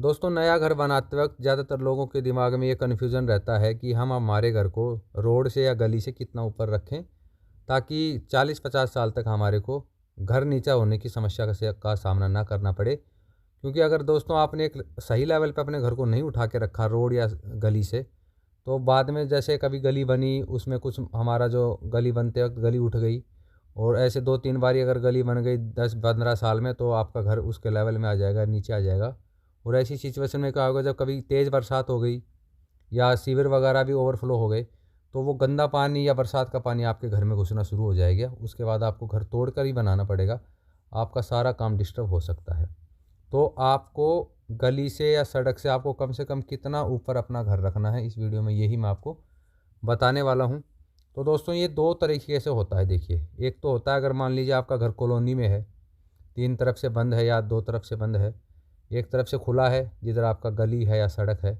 दोस्तों, नया घर बनाते वक्त ज़्यादातर लोगों के दिमाग में ये कन्फ्यूज़न रहता है कि हम हमारे घर को रोड से या गली से कितना ऊपर रखें ताकि 40-50 साल तक हमारे को घर नीचा होने की समस्या का सामना ना करना पड़े। क्योंकि अगर दोस्तों आपने एक सही लेवल पे अपने घर को नहीं उठा के रखा रोड या गली से, तो बाद में जैसे कभी गली बनी, उसमें कुछ हमारा जो गली बनते वक्त गली उठ गई और ऐसे 2-3 बारी अगर गली बन गई 10-15 साल में, तो आपका घर उसके लेवल में आ जाएगा, नीचे आ जाएगा। और ऐसी सिचुएशन में क्या होगा, जब कभी तेज़ बरसात हो गई या सीवर वगैरह भी ओवरफ्लो हो गए, तो वो गंदा पानी या बरसात का पानी आपके घर में घुसना शुरू हो जाएगा। उसके बाद आपको घर तोड़ कर ही बनाना पड़ेगा, आपका सारा काम डिस्टर्ब हो सकता है। तो आपको गली से या सड़क से आपको कम से कम कितना ऊपर अपना घर रखना है, इस वीडियो में यही मैं आपको बताने वाला हूँ। तो दोस्तों, ये दो तरीके से होता है। देखिए, एक तो होता है अगर मान लीजिए आपका घर कॉलोनी में है, 3 तरफ से बंद है या 2 तरफ से बंद है, एक तरफ से खुला है जिधर आपका गली है या सड़क है।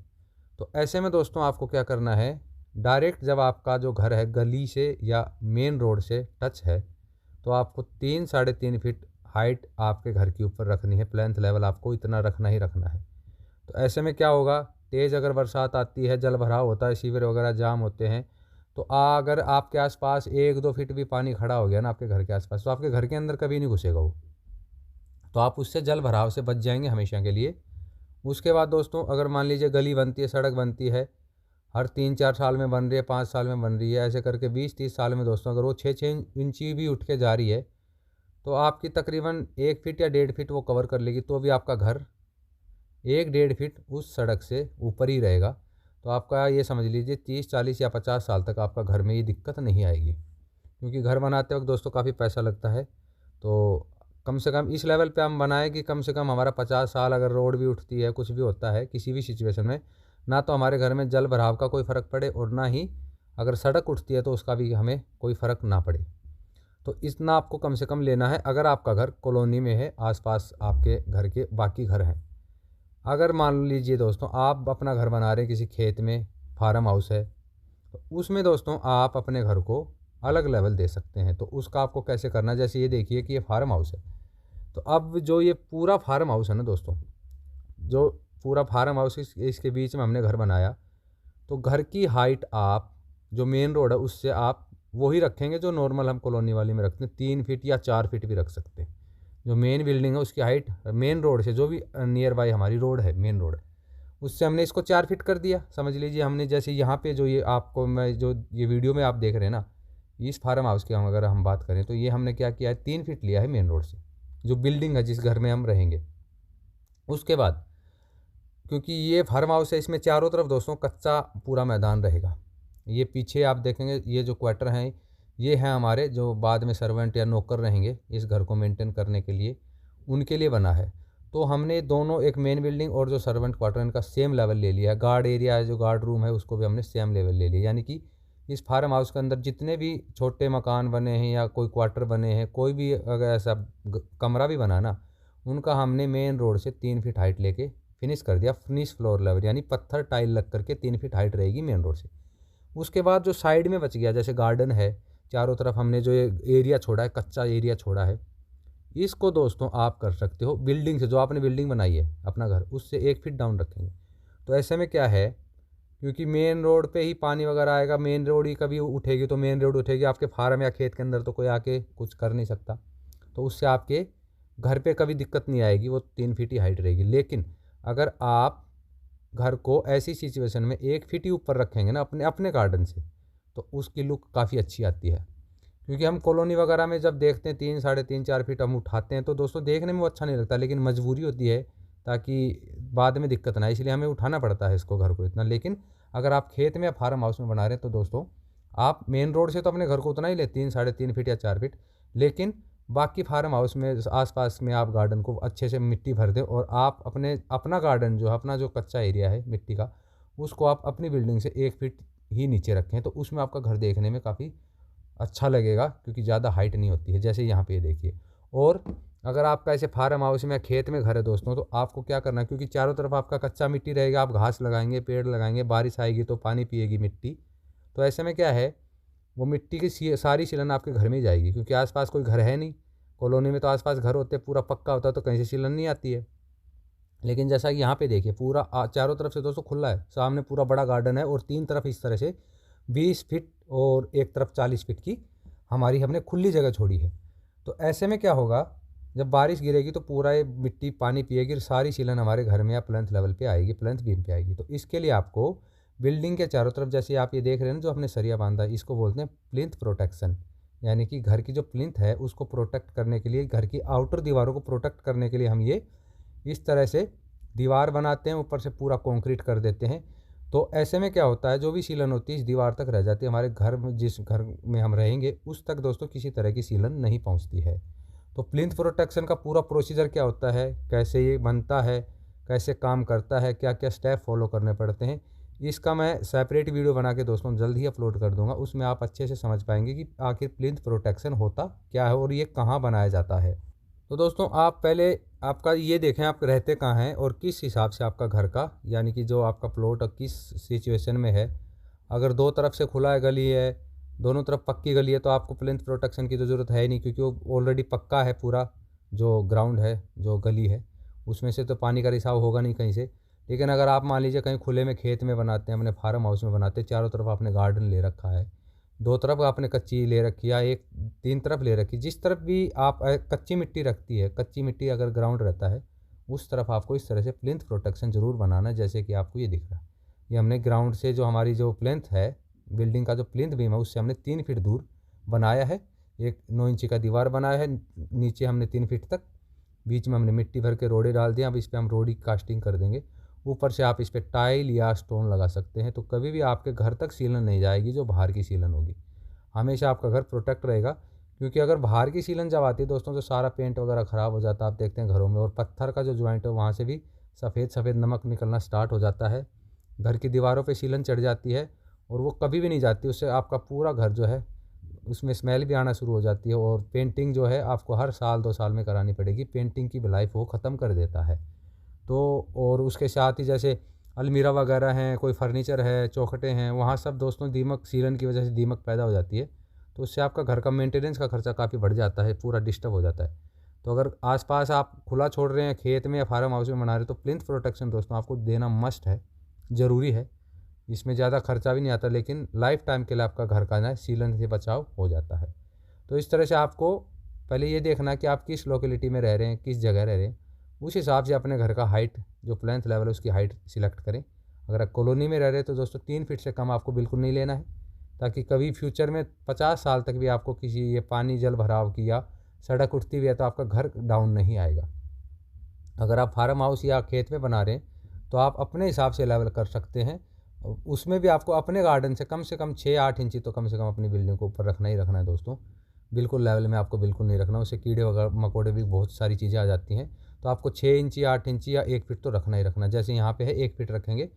तो ऐसे में दोस्तों आपको क्या करना है, डायरेक्ट जब आपका जो घर है गली से या मेन रोड से टच है, तो आपको 3-3.5 फीट हाइट आपके घर के ऊपर रखनी है। प्लेंथ लेवल आपको इतना रखना ही रखना है। तो ऐसे में क्या होगा, तेज़ अगर बरसात आती है, जल भराव होता है, सीवर वगैरह जाम होते हैं, तो अगर आपके आसपास 1-2 फीट भी पानी खड़ा हो गया ना आपके घर के आसपास, तो आपके घर के अंदर कभी नहीं घुसेगा वो। तो आप उससे जल भराव से बच जाएंगे हमेशा के लिए। उसके बाद दोस्तों, अगर मान लीजिए गली बनती है, सड़क बनती है, हर 3-4 साल में बन रही है, 5 साल में बन रही है, ऐसे करके 20-30 साल में दोस्तों अगर वो 6-6 इंची भी उठ के जा रही है, तो आपकी तकरीबन 1 फीट या 1.5 फीट वो कवर कर लेगी, तो भी आपका घर 1-1.5 फीट उस सड़क से ऊपर ही रहेगा। तो आपका ये समझ लीजिए 30-40 या 50 साल तक आपका घर में ये दिक्कत नहीं आएगी। क्योंकि घर बनाते वक्त दोस्तों काफ़ी पैसा लगता है। तो कम से कम इस लेवल पे हम बनाएं कि कम से कम हमारा 50 साल, अगर रोड भी उठती है, कुछ भी होता है किसी भी सिचुएशन में, ना तो हमारे घर में जल भराव का कोई फ़र्क पड़े और ना ही अगर सड़क उठती है तो उसका भी हमें कोई फ़र्क ना पड़े। तो इतना आपको कम से कम लेना है अगर आपका घर कॉलोनी में है, आसपास आपके घर के बाकी घर हैं। अगर मान लीजिए दोस्तों आप अपना घर बना रहे हैं किसी खेत में, फार्म हाउस है, तो उसमें दोस्तों आप अपने घर को अलग लेवल दे सकते हैं। तो उसका आपको कैसे करना है, जैसे ये देखिए कि ये फार्म हाउस है। तो अब जो ये पूरा फार्म हाउस है ना दोस्तों, जो पूरा फार्म हाउस इसके बीच में हमने घर बनाया, तो घर की हाइट आप जो मेन रोड है उससे आप वही रखेंगे जो नॉर्मल हम कॉलोनी वाली में रखते हैं, 3 फीट या 4 फीट भी रख सकते हैं। जो मेन बिल्डिंग है उसकी हाइट मेन रोड से, जो भी नियर बाई हमारी रोड है, मेन रोड है, उससे हमने इसको 4 फीट कर दिया। समझ लीजिए हमने जैसे यहाँ पे जो ये आपको मैं जो ये वीडियो में आप देख रहे हैं ना, इस फार्म हाउस की हम अगर हम बात करें, तो ये हमने क्या किया है, 3 फीट लिया है मेन रोड से, जो बिल्डिंग है जिस घर में हम रहेंगे। उसके बाद क्योंकि ये फार्म हाउस है, इसमें चारों तरफ दोस्तों कच्चा पूरा मैदान रहेगा। ये पीछे आप देखेंगे, ये जो क्वार्टर हैं, ये हैं हमारे जो बाद में सर्वेंट या नौकर रहेंगे इस घर को मेंटेन करने के लिए, उनके लिए बना है। तो हमने दोनों, एक मेन बिल्डिंग और जो सर्वेंट क्वार्टर, इनका सेम लेवल ले लिया है। गार्ड एरिया है, जो गार्ड रूम है, उसको भी हमने सेम लेवल ले लिया। यानी कि इस फार्म हाउस के अंदर जितने भी छोटे मकान बने हैं या कोई क्वार्टर बने हैं, कोई भी अगर ऐसा कमरा भी बना ना, उनका हमने मेन रोड से 3 फीट हाइट लेके फिनिश कर दिया। फिनिश फ्लोर लेवल यानी पत्थर टाइल लग करके 3 फीट हाइट रहेगी मेन रोड से। उसके बाद जो साइड में बच गया, जैसे गार्डन है, चारों तरफ हमने जो ये एरिया छोड़ा है, कच्चा एरिया छोड़ा है, इसको दोस्तों आप कर सकते हो बिल्डिंग से, जो आपने बिल्डिंग बनाई है अपना घर, उससे 1 फीट डाउन रखेंगे। तो ऐसे में क्या है, क्योंकि मेन रोड पे ही पानी वगैरह आएगा, मेन रोड ही कभी उठेगी तो मेन रोड उठेगी, आपके फार्म या खेत के अंदर तो कोई आके कुछ कर नहीं सकता। तो उससे आपके घर पे कभी दिक्कत नहीं आएगी, वो 3 फीट ही हाइट रहेगी। लेकिन अगर आप घर को ऐसी सिचुएशन में 1 फीट ही ऊपर रखेंगे ना अपने अपने गार्डन से, तो उसकी लुक काफ़ी अच्छी आती है। क्योंकि हम कॉलोनी वगैरह में जब देखते हैं 3-3.5 4 फीट हम उठाते हैं, तो दोस्तों देखने में वो अच्छा नहीं लगता, लेकिन मजबूरी होती है ताकि बाद में दिक्कत ना आए, इसलिए हमें उठाना पड़ता है इसको, घर को इतना। लेकिन अगर आप खेत में या फार्म हाउस में बना रहे हैं, तो दोस्तों आप मेन रोड से तो अपने घर को उतना ही ले, 3-3.5 फीट या 4 फीट, लेकिन बाकी फार्म हाउस में आसपास में आप गार्डन को अच्छे से मिट्टी भर दें, और आप अपना गार्डन जो है, अपना जो कच्चा एरिया है मिट्टी का, उसको आप अपनी बिल्डिंग से 1 फीट ही नीचे रखें। तो उसमें आपका घर देखने में काफ़ी अच्छा लगेगा, क्योंकि ज़्यादा हाइट नहीं होती है, जैसे यहाँ पे ये देखिए। और अगर आपका ऐसे फार्म हाउस में या खेत में घर है दोस्तों, तो आपको क्या करना है, क्योंकि चारों तरफ आपका कच्चा मिट्टी रहेगा, आप घास लगाएंगे, पेड़ लगाएंगे, बारिश आएगी तो पानी पिएगी मिट्टी। तो ऐसे में क्या है, वो मिट्टी की सारी सीलन आपके घर में ही जाएगी, क्योंकि आसपास कोई घर है नहीं। कॉलोनी में तो आसपास घर होते हैं, पूरा पक्का होता है, तो कहीं से सीलन नहीं आती है। लेकिन जैसा कि यहाँ पे देखिए पूरा चारों तरफ से दोस्तों खुला है, सामने पूरा बड़ा गार्डन है और 3 तरफ इस तरह से 20 फीट और एक तरफ 40 फीट की हमारी हमने खुली जगह छोड़ी है। तो ऐसे में क्या होगा, जब बारिश गिरेगी तो पूरा ये मिट्टी पानी पिएगी और सारी सीलन हमारे घर में या प्लेंथ लेवल पे आएगी, प्लेंथ बीम पे आएगी। तो इसके लिए आपको बिल्डिंग के चारों तरफ, जैसे आप ये देख रहे हैं ना जो हमने सरिया बांधा है, इसको बोलते हैं प्लिंथ प्रोटेक्शन। यानी कि घर की जो प्लिंथ है उसको प्रोटेक्ट करने के लिए, घर की आउटर दीवारों को प्रोटेक्ट करने के लिए हम ये इस तरह से दीवार बनाते हैं, ऊपर से पूरा कंक्रीट कर देते हैं। तो ऐसे में क्या होता है, जो भी सीलन होती है इस दीवार तक रह जाती है। हमारे घर में, जिस घर में हम रहेंगे उस तक दोस्तों किसी तरह की सीलन नहीं पहुंचती है। तो प्लिंथ प्रोटेक्शन का पूरा प्रोसीजर क्या होता है, कैसे ये बनता है, कैसे काम करता है, क्या क्या स्टेप फॉलो करने पड़ते हैं, इसका मैं सेपरेट वीडियो बना के दोस्तों जल्द ही अपलोड कर दूंगा। उसमें आप अच्छे से समझ पाएंगे कि आखिर प्लिंथ प्रोटेक्शन होता क्या है और ये कहाँ बनाया जाता है। तो दोस्तों आप पहले आपका ये देखें, आप रहते कहाँ हैं और किस हिसाब से आपका घर का, यानी कि जो आपका प्लॉट किस सिचुएशन में है। अगर दो तरफ से खुला है, गली है, दोनों तरफ पक्की गली है, तो आपको प्लिंथ प्रोटेक्शन की तो ज़रूरत है ही नहीं, क्योंकि वो ऑलरेडी पक्का है। पूरा जो ग्राउंड है, जो गली है, उसमें से तो पानी का रिसाव होगा नहीं कहीं से। लेकिन अगर आप मान लीजिए कहीं खुले में खेत में बनाते हैं, अपने फार्म हाउस में बनाते हैं, चारों तरफ आपने गार्डन ले रखा है, दो तरफ आपने कच्ची ले रखी है, एक 3 तरफ ले रखी, जिस तरफ भी आप कच्ची मिट्टी रखती है, कच्ची मिट्टी अगर ग्राउंड रहता है उस तरफ आपको इस तरह से प्लिंथ प्रोटेक्शन ज़रूर बनाना है। जैसे कि आपको ये दिख रहा है, ये हमने ग्राउंड से जो हमारी जो प्लिंथ है, बिल्डिंग का जो प्लिंथ बीम है, उससे हमने 3 फीट दूर बनाया है। एक 9 इंची का दीवार बनाया है, नीचे हमने 3 फीट तक, बीच में हमने मिट्टी भर के रोड़े डाल दिए। अब इस पर हम रोड़ी कास्टिंग कर देंगे, ऊपर से आप इस पर टाइल या स्टोन लगा सकते हैं। तो कभी भी आपके घर तक सीलन नहीं जाएगी जो बाहर की सीलन होगी, हमेशा आपका घर प्रोटेक्ट रहेगा। क्योंकि अगर बाहर की सीलन जब आती है दोस्तों तो सारा पेंट वगैरह ख़राब हो जाता है, आप देखते हैं घरों में, और पत्थर का जो ज्वाइंट है वहाँ से भी सफ़ेद सफ़ेद नमक निकलना स्टार्ट हो जाता है। घर की दीवारों पे सीलन चढ़ जाती है और वो कभी भी नहीं जाती, उससे आपका पूरा घर जो है उसमें स्मेल भी आना शुरू हो जाती है। और पेंटिंग जो है आपको हर साल 2 साल में करानी पड़ेगी, पेंटिंग की लाइफ वो ख़त्म कर देता है। तो और उसके साथ ही जैसे अलमीरा वगैरह हैं, कोई फर्नीचर है, चौखटें हैं, वहाँ सब दोस्तों दीमक, सीलन की वजह से दीमक पैदा हो जाती है। तो उससे आपका घर का मेंटेनेंस का खर्चा काफ़ी बढ़ जाता है, पूरा डिस्टर्ब हो जाता है। तो अगर आसपास आप खुला छोड़ रहे हैं, खेत में या फार्म हाउस में बना रहे हैं, तो प्लिंथ प्रोटेक्शन दोस्तों आपको देना मस्ट है, ज़रूरी है। इसमें ज़्यादा खर्चा भी नहीं आता, लेकिन लाइफ टाइम के लिए आपका घर का ना सीलन से बचाव हो जाता है। तो इस तरह से आपको पहले ये देखना कि आप किस लोकेलिटी में रह रहे हैं, किस जगह रह रहे हैं, उस हिसाब से अपने घर का हाइट, जो प्लेंथ लेवल है उसकी हाइट सिलेक्ट करें। अगर आप कॉलोनी में रह रहे हैं तो दोस्तों 3 फीट से कम आपको बिल्कुल नहीं लेना है, ताकि कभी फ्यूचर में 50 साल तक भी आपको किसी ये पानी जल भराव की या सड़क उठती हुई है तो आपका घर डाउन नहीं आएगा। अगर आप फार्म हाउस या खेत में बना रहे हैं तो आप अपने हिसाब से लेवल कर सकते हैं। उसमें भी आपको अपने गार्डन से कम 6-8 इंची तो कम से कम अपनी बिल्डिंग को ऊपर रखना ही रखना है दोस्तों। बिल्कुल लेवल में आपको बिल्कुल नहीं रखना, उससे कीड़े वगैरह मकोड़े भी बहुत सारी चीज़ें आ जाती हैं। तो आपको 6 इंची, 8 इंची या 1 फीट तो रखना ही रखना है। जैसे यहाँ पे है 1 फीट रखेंगे,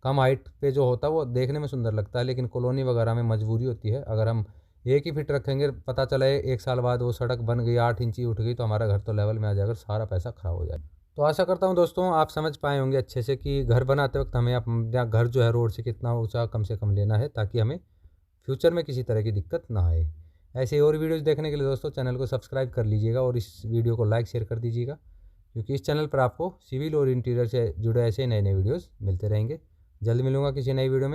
कम हाइट पे जो होता है वो देखने में सुंदर लगता है, लेकिन कॉलोनी वगैरह में मजबूरी होती है। अगर हम 1 ही फीट रखेंगे, पता चला 1 साल बाद वो सड़क बन गई, 8 इंची उठ गई, तो हमारा घर तो लेवल में आ जाएगा, सारा पैसा ख़राब हो जाएगा। तो आशा करता हूँ दोस्तों आप समझ पाए होंगे अच्छे से कि घर बनाते वक्त हमें अपना घर जो है रोड से कितना ऊंचा कम से कम लेना है, ताकि हमें फ्यूचर में किसी तरह की दिक्कत ना आए। ऐसे और वीडियोज़ देखने के लिए दोस्तों चैनल को सब्सक्राइब कर लीजिएगा और इस वीडियो को लाइक शेयर कर दीजिएगा, क्योंकि इस चैनल पर आपको सिविल और इंटीरियर से जुड़े ऐसे नए नए वीडियोज़ मिलते रहेंगे। जल्द मिलूँगा किसी नई वीडियो में।